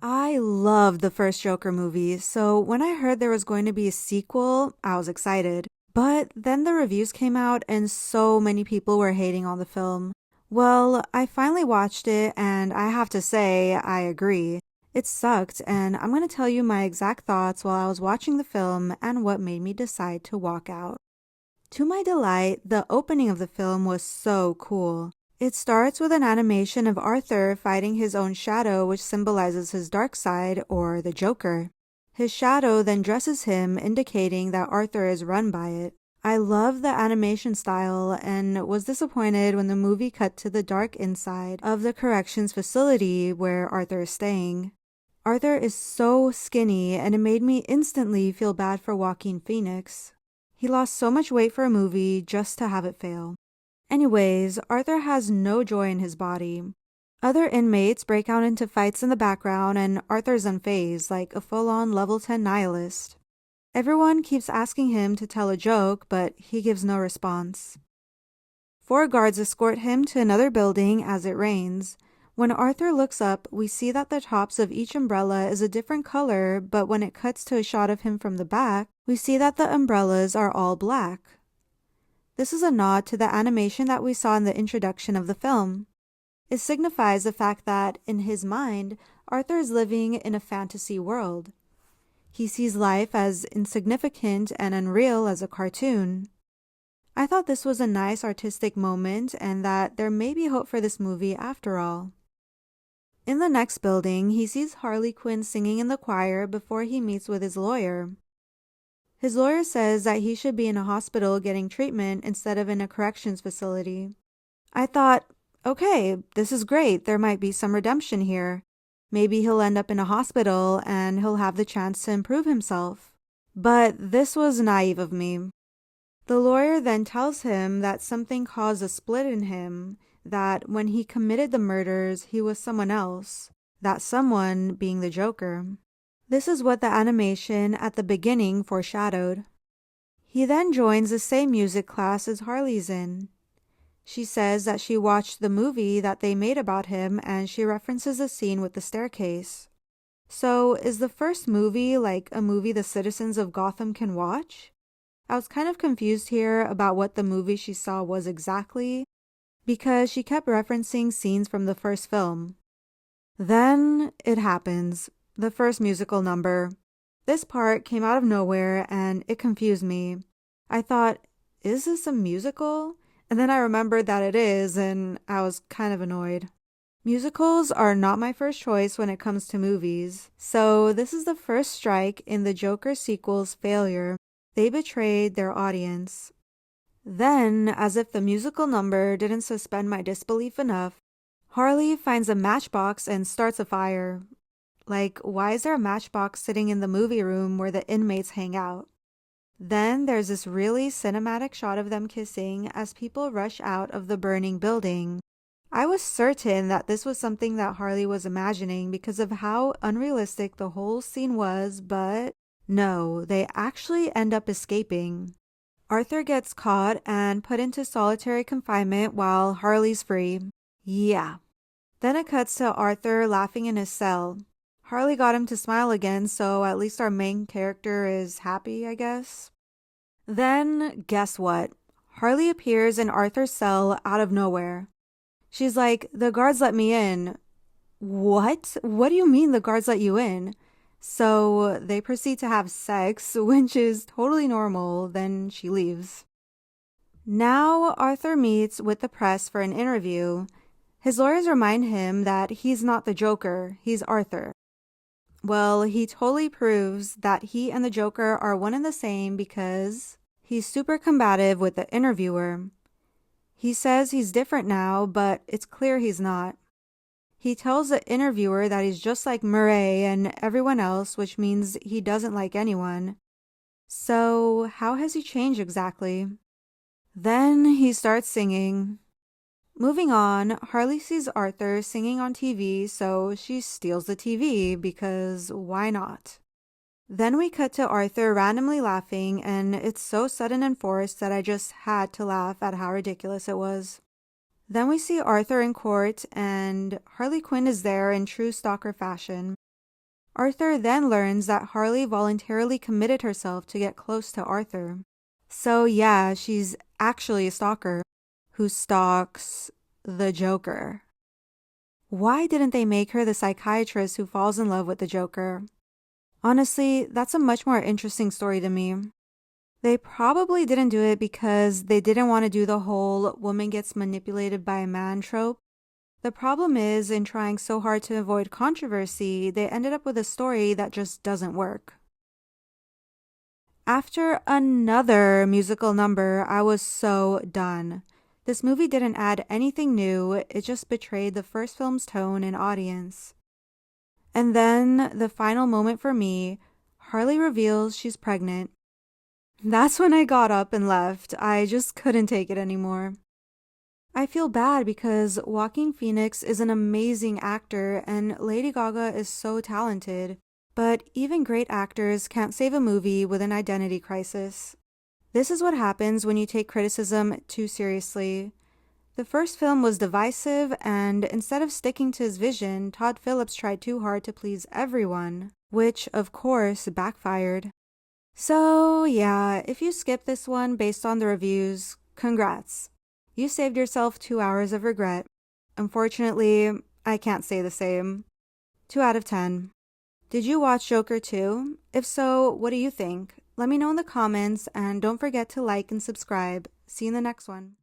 I loved the first Joker movie, so when I heard there was going to be a sequel, I was excited. But then the reviews came out and so many people were hating on the film. Well, I finally watched it and I have to say, I agree. It sucked, and I'm going to tell you my exact thoughts while I was watching the film and what made me decide to walk out. To my delight, the opening of the film was so cool. It starts with an animation of Arthur fighting his own shadow, which symbolizes his dark side, or the Joker. His shadow then dresses him, indicating that Arthur is run by it. I love the animation style and was disappointed when the movie cut to the dark inside of the corrections facility where Arthur is staying. Arthur is so skinny, and it made me instantly feel bad for Joaquin Phoenix. He lost so much weight for a movie just to have it fail. Anyways, Arthur has no joy in his body. Other inmates break out into fights in the background, and Arthur's unfazed, like a full-on level 10 nihilist. Everyone keeps asking him to tell a joke, but he gives no response. 4 guards escort him to another building as it rains. When Arthur looks up, we see that the tops of each umbrella is a different color, but when it cuts to a shot of him from the back, we see that the umbrellas are all black. This is a nod to the animation that we saw in the introduction of the film. It signifies the fact that, in his mind, Arthur is living in a fantasy world. He sees life as insignificant and unreal as a cartoon. I thought this was a nice artistic moment and that there may be hope for this movie after all. In the next building, he sees Harley Quinn singing in the choir before he meets with his lawyer. His lawyer says that he should be in a hospital getting treatment instead of in a corrections facility. I thought, okay, this is great. There might be some redemption here. Maybe he'll end up in a hospital and he'll have the chance to improve himself. But this was naive of me. The lawyer then tells him that something caused a split in him, that when he committed the murders, he was someone else, that someone being the Joker. This is what the animation at the beginning foreshadowed. He then joins the same music class as Harley's in. She says that she watched the movie that they made about him and she references the scene with the staircase. So, is the first movie like a movie the citizens of Gotham can watch? I was kind of confused here about what the movie she saw was exactly, because she kept referencing scenes from the first film. Then it happens. The first musical number. This part came out of nowhere and it confused me. I thought, is this a musical? And then I remembered that it is, and I was kind of annoyed. Musicals are not my first choice when it comes to movies, so this is the first strike in the Joker sequel's failure. They betrayed their audience. Then, as if the musical number didn't suspend my disbelief enough, Harley finds a matchbox and starts a fire. Like, why is there a matchbox sitting in the movie room where the inmates hang out? Then there's this really cinematic shot of them kissing as people rush out of the burning building. I was certain that this was something that Harley was imagining because of how unrealistic the whole scene was, but no, they actually end up escaping. Arthur gets caught and put into solitary confinement while Harley's free. Yeah. Then it cuts to Arthur laughing in his cell. Harley got him to smile again, so at least our main character is happy, I guess. Then, guess what? Harley appears in Arthur's cell out of nowhere. She's like, the guards let me in. What? What do you mean the guards let you in? So they proceed to have sex, which is totally normal, then she leaves. Now Arthur meets with the press for an interview. His lawyers remind him that he's not the Joker, he's Arthur. Well, he totally proves that he and the Joker are one and the same because he's super combative with the interviewer. He says he's different now, but it's clear he's not. He tells the interviewer that he's just like Murray and everyone else, which means he doesn't like anyone. So, how has he changed exactly? Then he starts singing. Moving on, Harley sees Arthur singing on TV, so she steals the TV because why not? Then we cut to Arthur randomly laughing, and it's so sudden and forced that I just had to laugh at how ridiculous it was. Then we see Arthur in court, and Harley Quinn is there in true stalker fashion. Arthur then learns that Harley voluntarily committed herself to get close to Arthur. So yeah, she's actually a stalker who stalks the Joker. Why didn't they make her the psychiatrist who falls in love with the Joker? Honestly, that's a much more interesting story to me. They probably didn't do it because they didn't want to do the whole woman gets manipulated by a man trope. The problem is, in trying so hard to avoid controversy, they ended up with a story that just doesn't work. After another musical number, I was so done. This movie didn't add anything new, it just betrayed the first film's tone and audience. And then, the final moment for me, Harley reveals she's pregnant. That's when I got up and left. I just couldn't take it anymore. I feel bad because Joaquin Phoenix is an amazing actor and Lady Gaga is so talented, but even great actors can't save a movie with an identity crisis. This is what happens when you take criticism too seriously. The first film was divisive, and instead of sticking to his vision, Todd Phillips tried too hard to please everyone, which, of course, backfired. So, yeah, if you skip this one based on the reviews, congrats. You saved yourself 2 hours of regret. Unfortunately, I can't say the same. 2 out of 10. Did you watch Joker 2? If so, what do you think? Let me know in the comments, and don't forget to like and subscribe. See you in the next one.